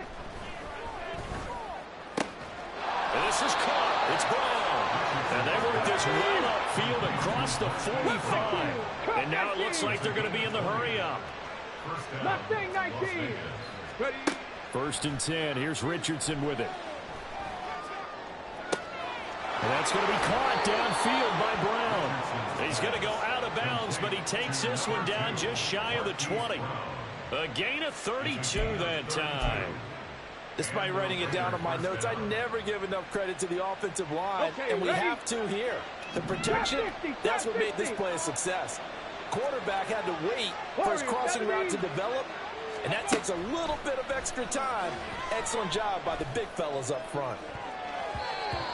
And this is caught. It's Brown. And they work this right upfield across the 45. And now it looks like they're going to be in the hurry-up. Mustang 19. Ready. 1st and 10. Here's Richardson with it. And that's going to be caught downfield by Brown. He's going to go out of bounds, but he takes this one down just shy of the 20. A gain of 32 that time. Despite writing it down on my notes, I never give enough credit to the offensive line, and we have to here. The protection, that's what made this play a success. Quarterback had to wait for his crossing route to develop, and that takes a little bit of extra time. Excellent job by the big fellas up front.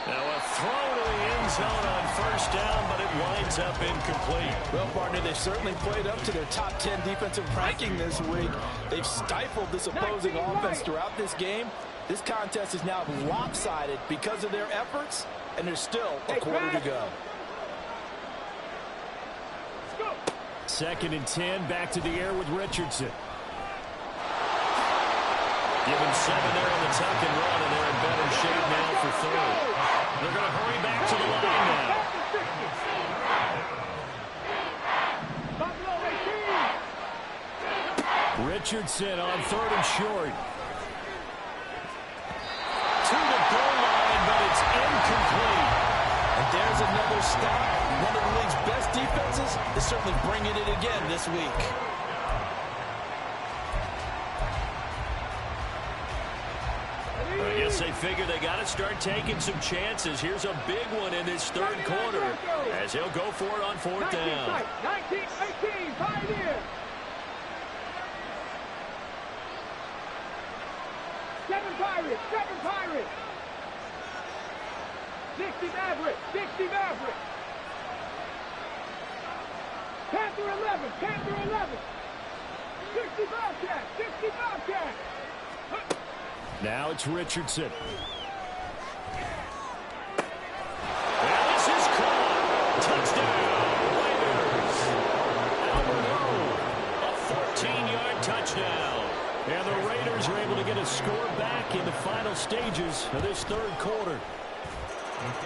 Now a throw to the end zone on 1st down, but it winds up incomplete. Well, partner, they've certainly played up to their top 10 defensive ranking this week. They've stifled this opposing offense throughout this game. This contest is now lopsided because of their efforts, and there's still a quarter to go. 2nd and 10, back to the air with Richardson. Give him 7 there on the tuck and run, and they're in better shape now for 3rd. They're going to hurry back to the line now. Richardson on 3rd and short. To the goal line, but it's incomplete. And there's another stop. One of the league's best defenses is certainly bringing it again this week. I guess they figure they got to start taking some chances. Here's a big one in this 3rd quarter as he'll go for it on 4th down. 19, 18, Pioneer. 7 Pirates, 7 Pirates. 60 Maverick, 60 Maverick. Panther 11, Panther 11. 60 Bobcat, 60 Bobcat. Now it's Richardson. And this is caught. Touchdown, Raiders. Albert O, a 14-yard touchdown. And the Raiders are able to get a score back in the final stages of this 3rd quarter.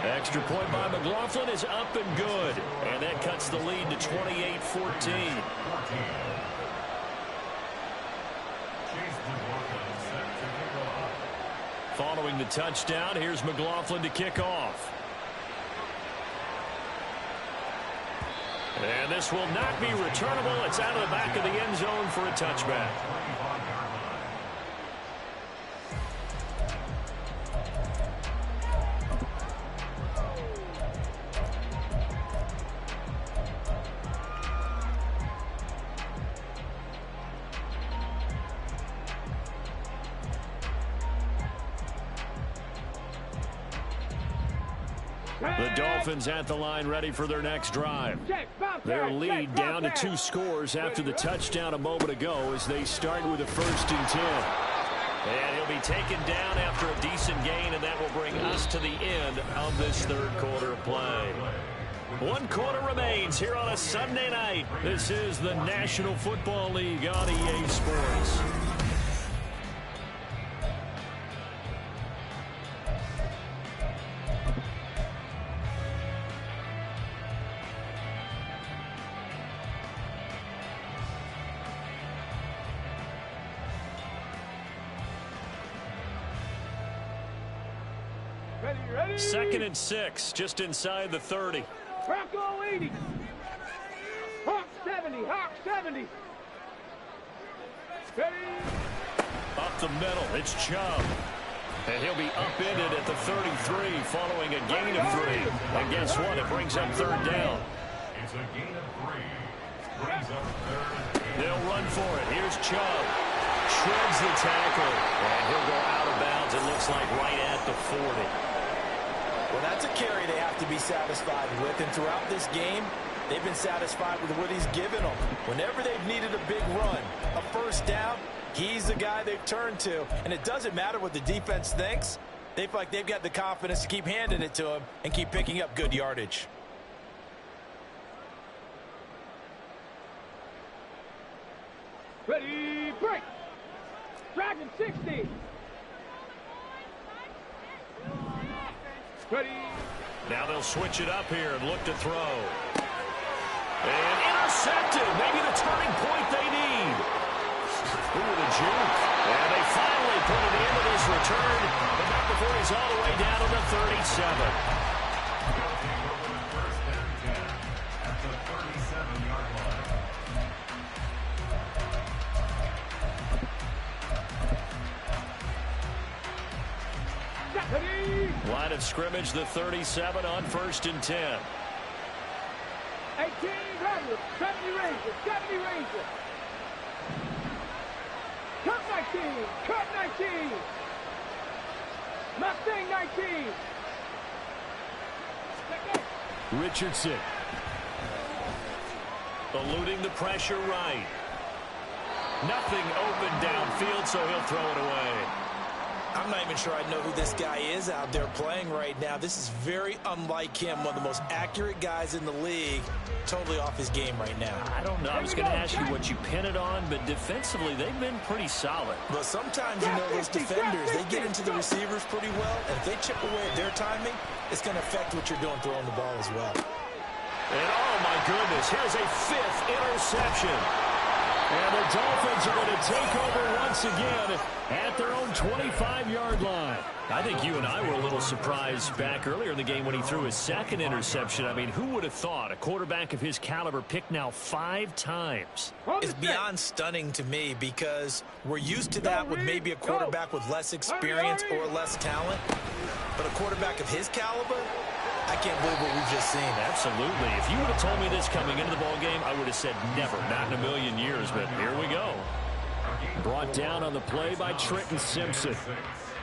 Extra point by McLaughlin is up and good. And that cuts the lead to 28-14. Following the touchdown, here's McLaughlin to kick off. And this will not be returnable. It's out of the back of the end zone for a touchback. The Dolphins at the line ready for their next drive. Their lead down to 2 scores after the touchdown a moment ago as they start with a 1st and 10. And he'll be taken down after a decent gain, and that will bring us to the end of this 3rd quarter of play. 1 quarter remains here on a Sunday night. This is the National Football League on EA Sports. Ready. 2nd and 6, just inside the 30. Bronco 80. Hawk 70. Hawk 70. Ready. Up the middle, it's Chubb. And he'll be upended at the 33 following a gain of 3. And guess what? It brings up 3rd down. It's a gain of 3. Brings up 3rd. They'll run for it. Here's Chubb. Shreds the tackle. And he'll go out of bounds, it looks like, right at the 40. Well, that's a carry they have to be satisfied with. And throughout this game, they've been satisfied with what he's given them. Whenever they've needed a big run, a 1st down, he's the guy they've turned to. And it doesn't matter what the defense thinks. They feel like they've got the confidence to keep handing it to him and keep picking up good yardage. Ready, break. Dragon 60. Ready. Now they'll switch it up here and look to throw. And intercepted. Maybe the turning point they need. Ooh, the juke. And they finally put it into this return. But not before he's all the way down to the 37. At the 37-yard line. Line of scrimmage, the 37 on 1st and 10. 18 Rattler, 70 Ranger, 70 Ranger. Cut 19, cut 19. Mustang 19. Richardson. Eluding the pressure right. Nothing open downfield, so he'll throw it away. I'm not even sure I know who this guy is out there playing right now. This is very unlike him, one of the most accurate guys in the league, totally off his game right now. I don't know. I was going to ask you what you pin it on, but defensively, they've been pretty solid. But sometimes, you know, those defenders, they get into the receivers pretty well, and if they chip away at their timing, it's going to affect what you're doing throwing the ball as well. And, oh, my goodness, here's a 5th interception. And the Dolphins are going to take over once again at their own 25-yard line. I think you and I were a little surprised back earlier in the game when he threw his 2nd interception. I mean, who would have thought a quarterback of his caliber picked now 5 times? It's beyond stunning to me because we're used to that with maybe a quarterback with less experience or less talent. But a quarterback of his caliber, I can't believe what we've just seen. Absolutely. If you would have told me this coming into the ballgame, I would have said never, not in a million years, but here we go. Brought down on the play by Trenton Simpson.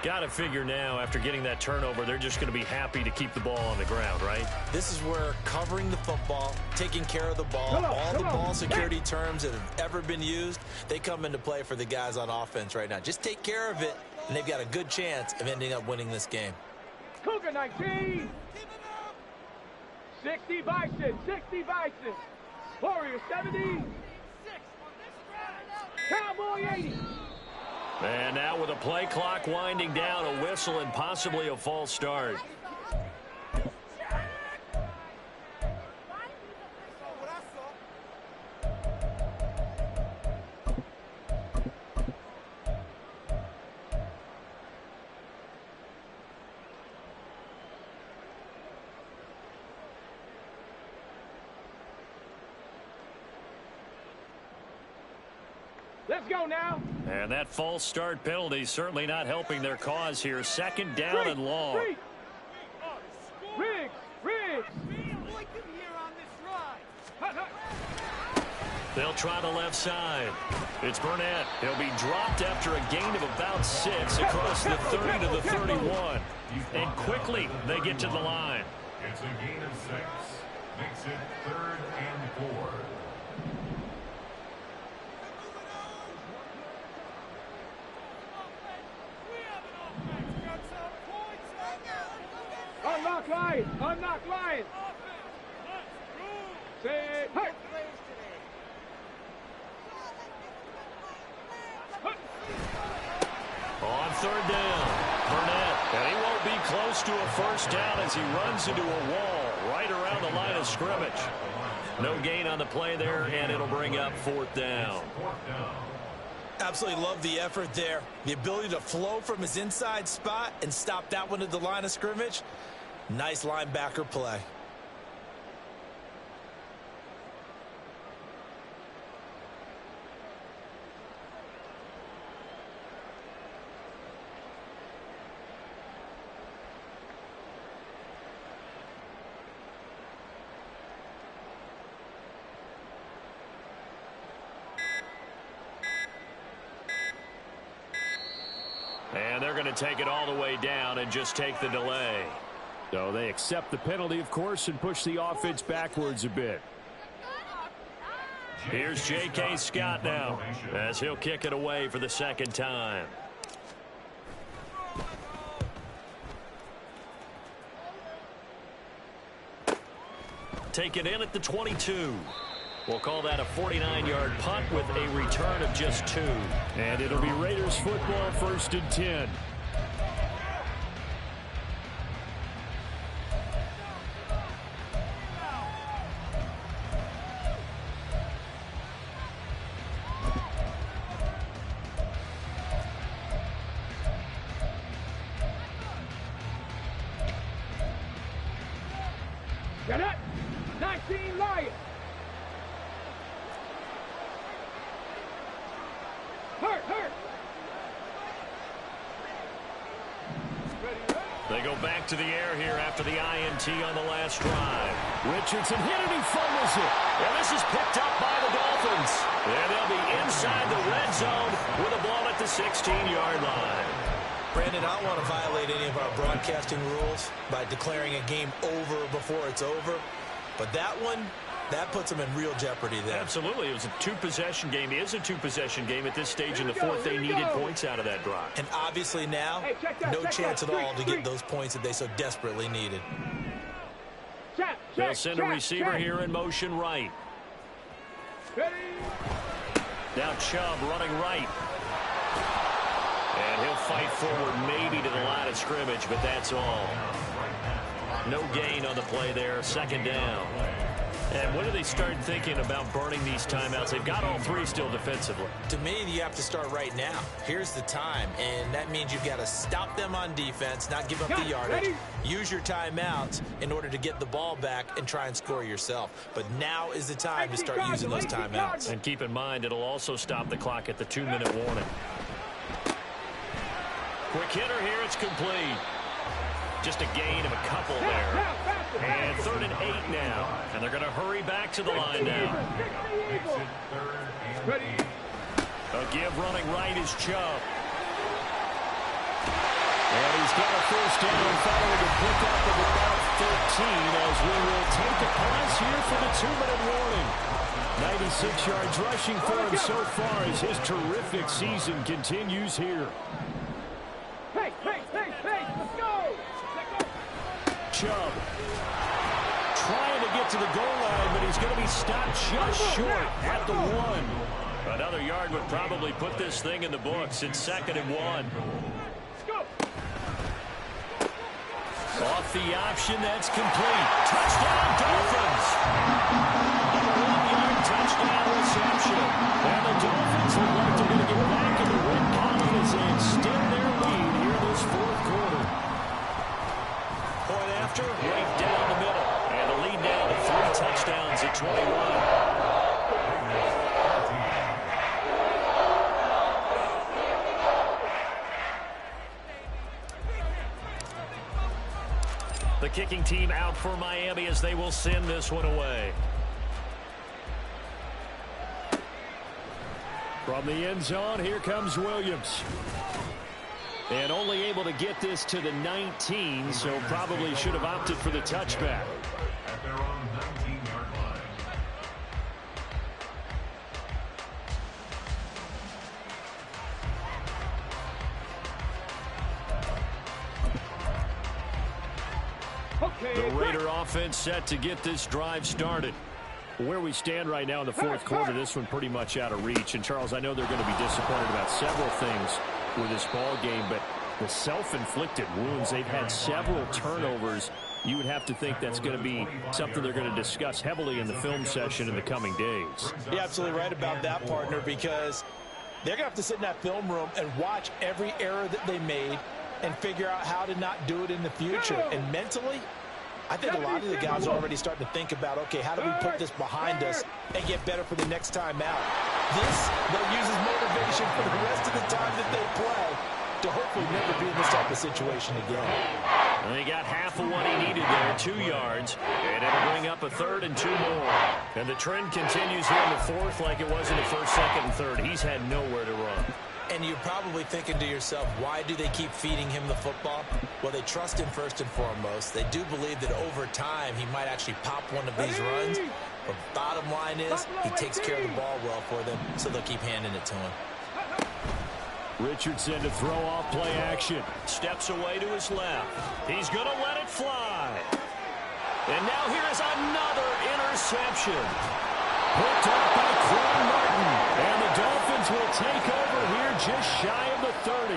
Got to figure now, after getting that turnover, they're just going to be happy to keep the ball on the ground, right? This is where covering the football, taking care of the ball, all the ball security terms that have ever been used, they come into play for the guys on offense right now. Just take care of it, and they've got a good chance of ending up winning this game. Cougar 19. 60 Bison, 60 Bison. Warrior 70. Cowboy 80. And now with a play clock winding down, a whistle and possibly a false start. Let's go now. And that false start penalty certainly not helping their cause here. 2nd down and long. Riggs. They'll try the left side. It's Burnett. He'll be dropped after a gain of about 6 across the 30 to the 31. And quickly they get to the line. It's a gain of 6. Makes it 3rd and 4. Unlock line. Unlock line. Say, hey. On 3rd down, Burnett. And he won't be close to a 1st down as he runs into a wall right around the line of scrimmage. No gain on the play there, and it'll bring up 4th down. Absolutely love the effort there. The ability to flow from his inside spot and stop that one at the line of scrimmage. Nice linebacker play. And they're going to take it all the way down and just take the delay. So they accept the penalty, of course, and push the offense backwards a bit. Here's J.K. Scott now as he'll kick it away for the second time. Take it in at the 22. We'll call that a 49-yard punt with a return of just 2. And it'll be Raiders football, 1st and 10. Get it! 19 Lions! Hurt! They go back to the air here after the INT on the last drive. Richardson hit it, he fumbles it. And this is picked up by the Dolphins. And they'll be inside the red zone with a ball at the 16-yard line. Brandon, I don't want to violate any of our broadcasting rules by declaring a game over before it's over. But that one, that puts them in real jeopardy there. Absolutely. It was a two-possession game. It is a two-possession game at this stage in the fourth. They needed points out of that drive. And obviously now, no chance at all to get those points that they so desperately needed. They'll send a receiver here in motion right. Now Chubb running right. And he'll fight forward maybe to the line of scrimmage, but that's all. No gain on the play there. Second down. And when do they start thinking about burning these timeouts? They've got all 3 still defensively. To me, you have to start right now. Here's the time, and that means you've got to stop them on defense, not give up the yardage. Use your timeouts in order to get the ball back and try and score yourself. But now is the time to start using those timeouts. And keep in mind, it'll also stop the clock at the 2-minute warning. Quick hitter here, it's complete. Just a gain of a couple there. And 3rd and 8 now. And they're going to hurry back to the line now. A give running right is Chubb. And he's got a first down following a pickup of about 13 as we will take a pass here for the 2-minute warning. 96 yards rushing for him so far as his terrific season continues here. Hey, let's go! Chubb trying to get to the goal line, but he's going to be stopped just short at the 1. Another yard would probably put this thing in the books. It's 2nd and 1. Off the option, that's complete. Touchdown, Dolphins! 1-yard touchdown reception. And the Dolphins look like they're going to get back in the win column as they extend their lead here in this 4th quarter. Point after, right down the middle. And the lead now to 3 touchdowns at 21. The kicking team out for Miami as they will send this one away. From the end zone, here comes Williams. And only able to get this to the 19, so probably should have opted for the touchback. At their own 19-yard line. The Raider offense set to get this drive started. Where we stand right now in the 4th quarter, this one pretty much out of reach. And, Charles, I know they're going to be disappointed about several things with this ball game, but the self-inflicted wounds, they've had several turnovers. You would have to think that's going to be something they're going to discuss heavily in the film session in the coming days. You're absolutely right about that, partner, because They're going to have to sit in that film room and watch every error that they made and figure out how to not do it in the future. And mentally, I think a lot of the guys are already starting to think about, okay, how do we put this behind us and get better for the next time out? This, they'll use as motivation for the rest of the time that they play to hopefully never be in this type of situation again. And he got half of what he needed there, 2 yards, and it'll bring up a 3rd and 2 more. And the trend continues here in the 4th like it was in the 1st, 2nd, and 3rd. He's had nowhere to run. And you're probably thinking to yourself, why do they keep feeding him the football? Well, they trust him first and foremost. They do believe that over time he might actually pop one of these runs. But bottom line is he takes care of the ball well for them, so they'll keep handing it to him. Richardson to throw off play action. Steps away to his left. He's going to let it fly. And now here is another interception. Picked up by Quan Martin. And the Dolphins will take over here just shy of the 30.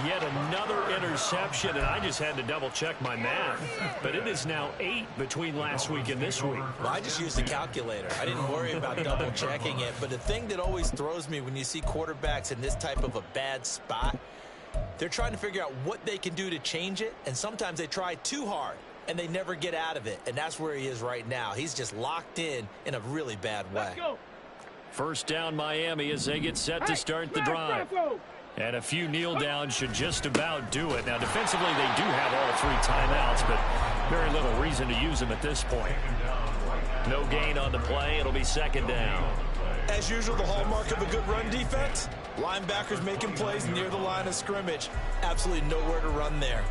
Yet another interception, and I just had to double-check my math. But it is now 8 between last week and this week. Well, I just used a calculator. I didn't worry about double-checking it. But the thing that always throws me when you see quarterbacks in this type of a bad spot, they're trying to figure out what they can do to change it, and sometimes they try too hard, and they never get out of it. And that's where he is right now. He's just locked in a really bad way. First down Miami as they get set to start the drive. And a few kneel downs should just about do it. Now, defensively, they do have all 3 timeouts, but very little reason to use them at this point. No gain on the play. It'll be 2nd down. As usual, the hallmark of a good run defense, linebackers making plays near the line of scrimmage. Absolutely nowhere to run there.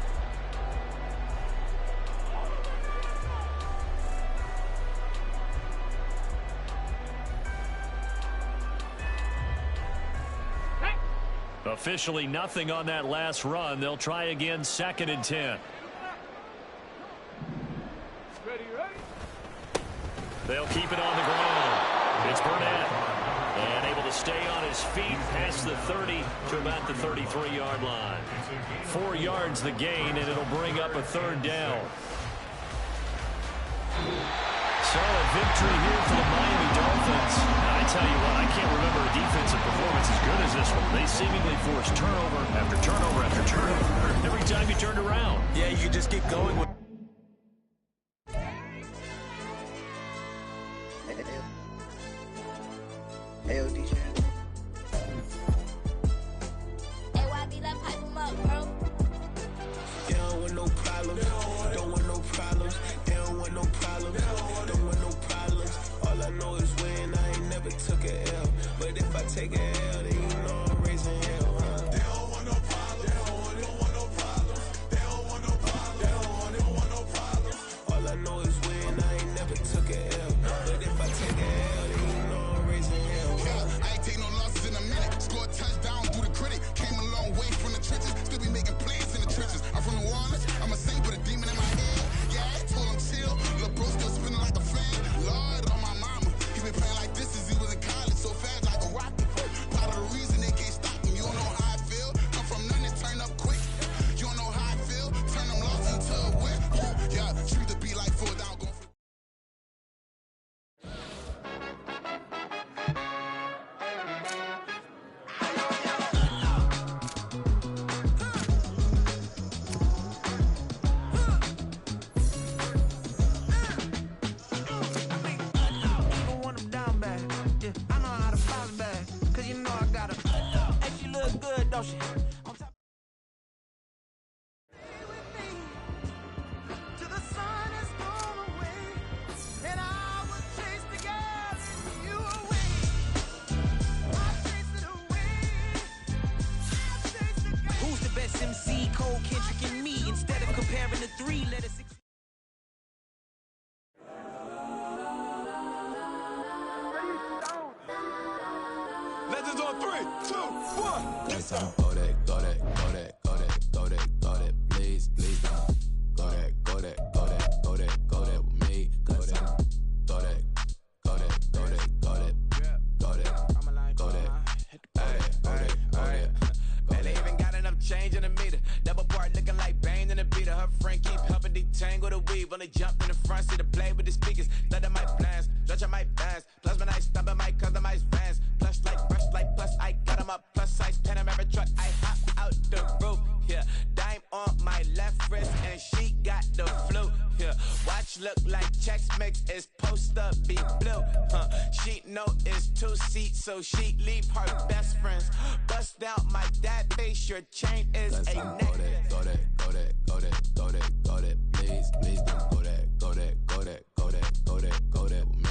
Officially nothing on that last run. They'll try again, 2nd and 10. They'll keep it on the ground. It's Burnett. And able to stay on his feet past the 30 to about the 33-yard line. 4 yards the gain, and it'll bring up a 3rd down. Solid victory here for the Miami Dolphins. I tell you what, I can't remember a defensive performance as good as this one. They seemingly forced turnover after turnover after turnover every time you turned around. Yeah, you can just keep going with. Hey, DJ. AYB, let pipe him up, bro. You don't want no problems. Don't want no problems. They don't want no problems. Don't want no problems. All I know is when I ain't never took a L. But if I take a L, then you know I'm raising hell, huh? They don't want no problems. They don't want no problems. They don't want no problems. They don't want no problems. All I know is when I ain't never took a L. But if I take a L, then you know I'm raising hell, huh? I ain't take no losses in a minute. Scored touchdown through the critic. Came a long way from the trenches. Still be making plays in the trenches. I'm from New Orleans. I'm a saint with a demon in my head. Yeah, I told him chill. Lil' bro still spinning like a fan. Lord on my mama. He been playing like this since he was in college. So fast like a rocket. Part of the reason they can't stop him. You don't know how I feel. Come from nothing, turn up quick. You don't know how I feel. Turn them losses into a win. Yeah, treat the beat like 4 down. Go for Who's the best MC? Cole, Kendrick, and me. Instead of comparing the 3, let us. Legends on 3, 2, 1. Yes, I'm go that, go that, go that, go that, go that, go that, please, please. Go that, go that, go that, go that, go that with me. Go that, go that, go that, go that, go that, go that, go that. Man, they even got enough change in the meter. Double part looking like Bane in the beater. Her friend keep helping detangle the weave. Only jump in the front seat to play with the speakers. Let my plans, stretch my fans. Plus when I stop at my customize fans. Plush like brush like plus I cut them up. Plus couch look like Chex Mix, it's post up, be blue. She know it's 2 seats, so she leave her best friends. Bust out my dad face, your chain is a necklace. Go that, please don't go that, go that, go that, go that, go that, go that with me.